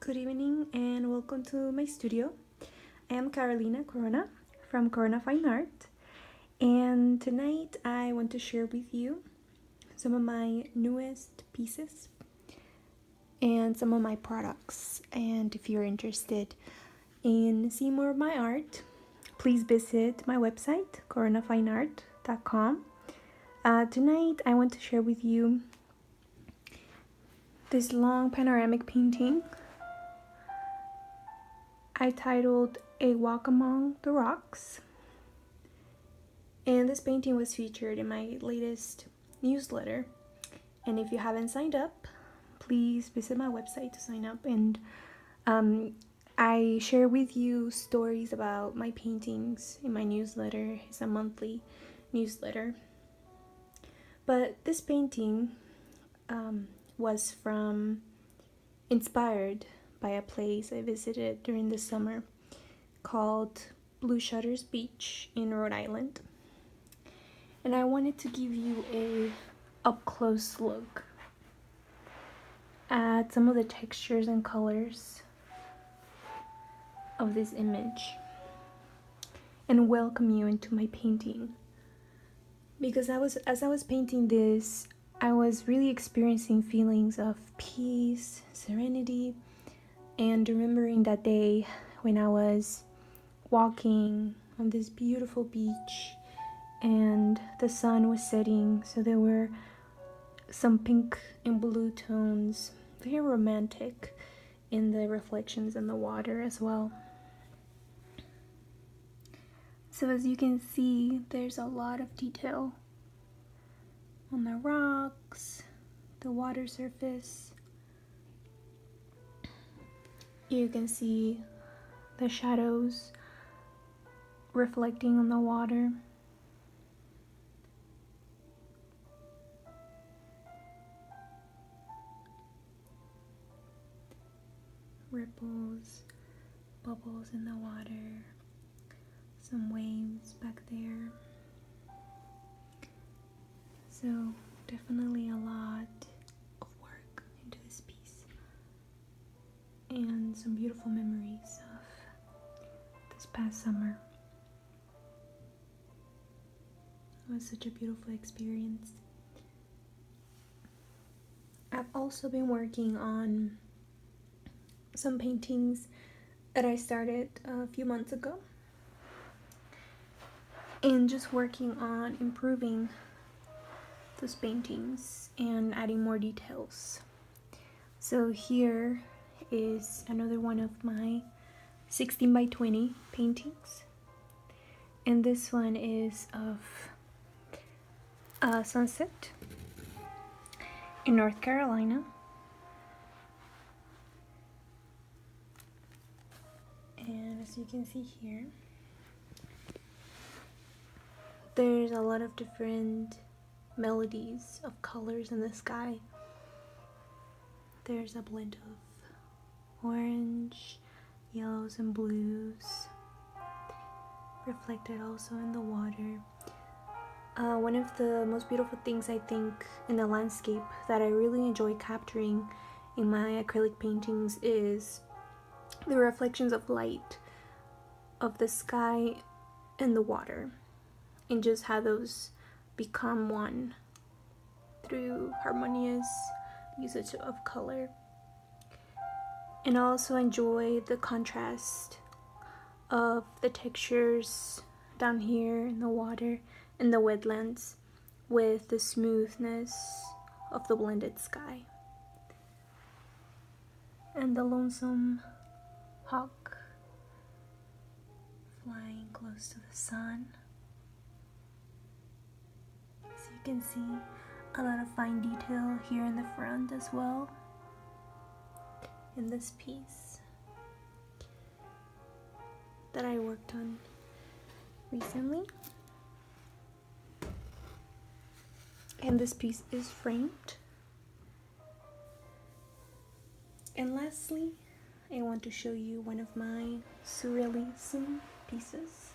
Good evening and welcome to my studio. I am Carolina Corona from Corona Fine Art, and tonight I want to share with you some of my newest pieces and some of my products. And if you're interested in seeing more of my art, please visit my website, coronafineart.com. Tonight I want to share with you this long panoramic painting I titled A Walk Among the Rocks. And this painting was featured in my latest newsletter. And if you haven't signed up, please visit my website to sign up. And I share with you stories about my paintings in my newsletter. It's a monthly newsletter. But this painting was inspired by a place I visited during the summer called Blue Shutters Beach in Rhode Island. And I wanted to give you a up-close look at some of the textures and colors of this image and welcome you into my painting. Because as I was painting this, I was really experiencing feelings of peace, serenity, and remembering that day when I was walking on this beautiful beach and the sun was setting, so there were some pink and blue tones, very romantic in the reflections in the water as well. So as you can see, there's a lot of detail on the rocks, the water surface. You can see the shadows reflecting on the water. Ripples, bubbles in the water, some waves back there. So definitely a lot of work into this piece. And some beautiful memories of this past summer. It was such a beautiful experience. I've also been working on some paintings that I started a few months ago, and just working on improving those paintings and adding more details. So here is another one of my 16 by 20 paintings, and this one is of a sunset in North Carolina. And as you can see here, there's a lot of different melodies of colors in the sky. There's a blend of orange, yellows, and blues, reflected also in the water. One of the most beautiful things I think in the landscape that I really enjoy capturing in my acrylic paintings is the reflections of light of the sky and the water, and just how those become one through harmonious usage of color. And I also enjoy the contrast of the textures down here in the water and the wetlands with the smoothness of the blended sky. And the lonesome hawk flying close to the sun. So you can see a lot of fine detail here in the front as well in this piece that I worked on recently. And this piece is framed. And lastly, I want to show you one of my Surrealism pieces.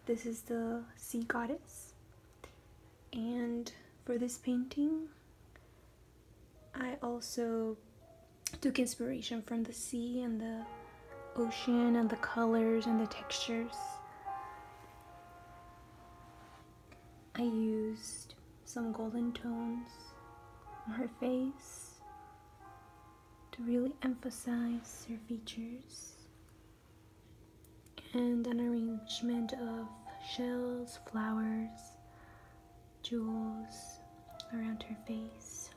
This is the Sea Goddess. And for this painting, I also took inspiration from the sea and the ocean and the colors and the textures. I used some golden tones on her face to really emphasize her features, and an arrangement of shells, flowers, jewels around her face,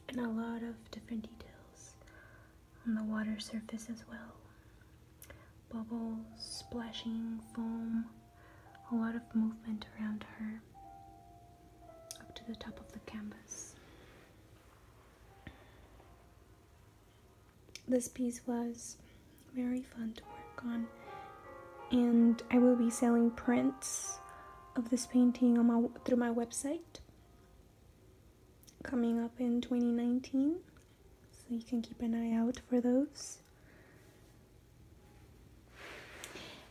and a lot of different details on the water surface as well. Bubbles, splashing, foam, a lot of movement around her up to the top of the canvas. This piece was very fun to work on, and I will be selling prints of this painting on through my website coming up in 2019, so you can keep an eye out for those.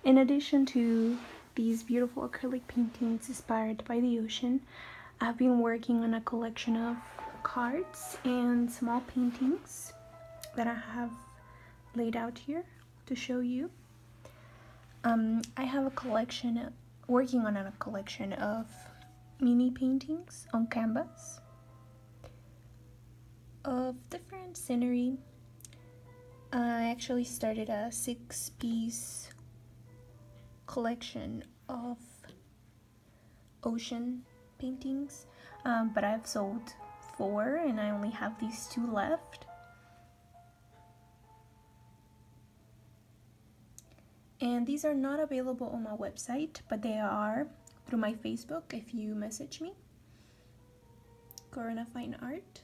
In addition to these beautiful acrylic paintings inspired by the ocean, I've been working on a collection of cards and small paintings that I have laid out here to show you. I have a collection, working on a collection of mini paintings on canvas of different scenery. I actually started a 6-piece collection of ocean paintings, but I've sold 4 and I only have these 2 left. And these are not available on my website, but they are through my Facebook if you message me. Corona Fine Art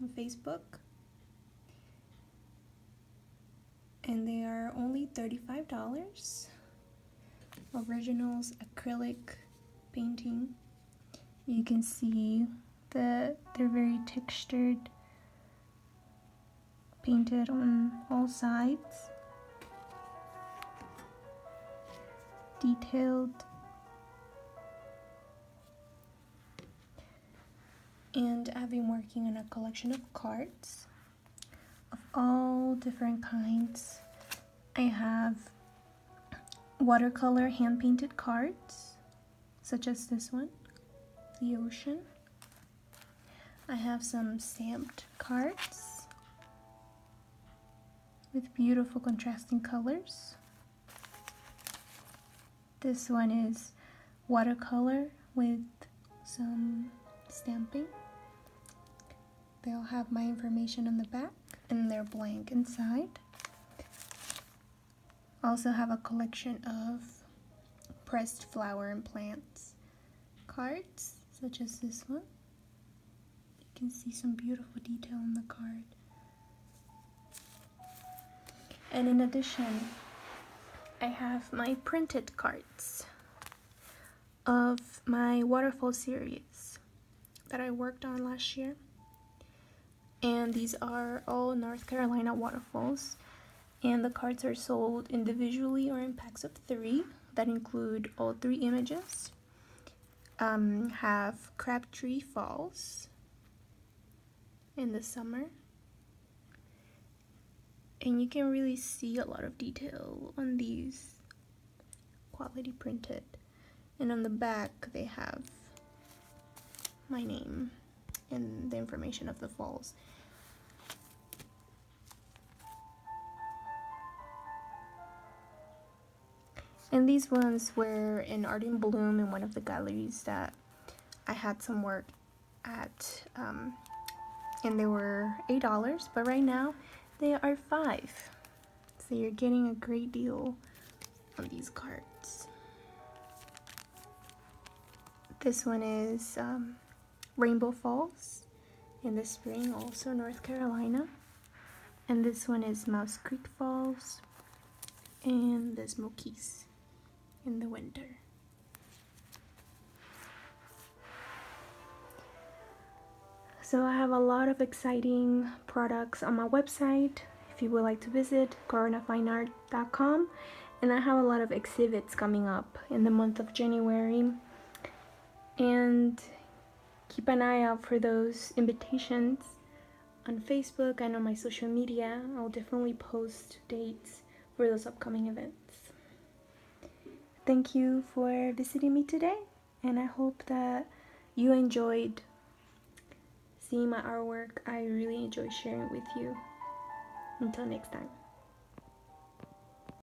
on Facebook. And they are only $35. Originals acrylic painting. You can see that they're very textured, painted on all sides, detailed, and I've been working on a collection of cards of all different kinds. I have watercolor hand-painted cards, such as this one, the ocean. I have some stamped cards with beautiful contrasting colors. This one is watercolor with some stamping. They'll have my information on the back and they're blank inside. Also have a collection of pressed flower and plants cards, such as this one. You can see some beautiful detail on the card. And in addition, I have my printed cards of my waterfall series that I worked on last year. And these are all North Carolina waterfalls. And the cards are sold individually or in packs of 3 that include all 3 images. Have Crabtree Falls in the summer. And you can really see a lot of detail on these, quality printed. And on the back they have my name and the information of the falls. And these ones were in Art in Bloom in one of the galleries that I had some work at, and they were $8, but right now they are $5. So you're getting a great deal on these cards. This one is Rainbow Falls in the spring, also North Carolina. And this one is Mouse Creek Falls and the Smokies in the winter. So I have a lot of exciting products on my website if you would like to visit coronafineart.com, and I have a lot of exhibits coming up in the month of January, and keep an eye out for those invitations on Facebook and on my social media. I'll definitely post dates for those upcoming events. Thank you for visiting me today, and I hope that you enjoyed seeing my artwork. I really enjoy sharing it with you. Until next time.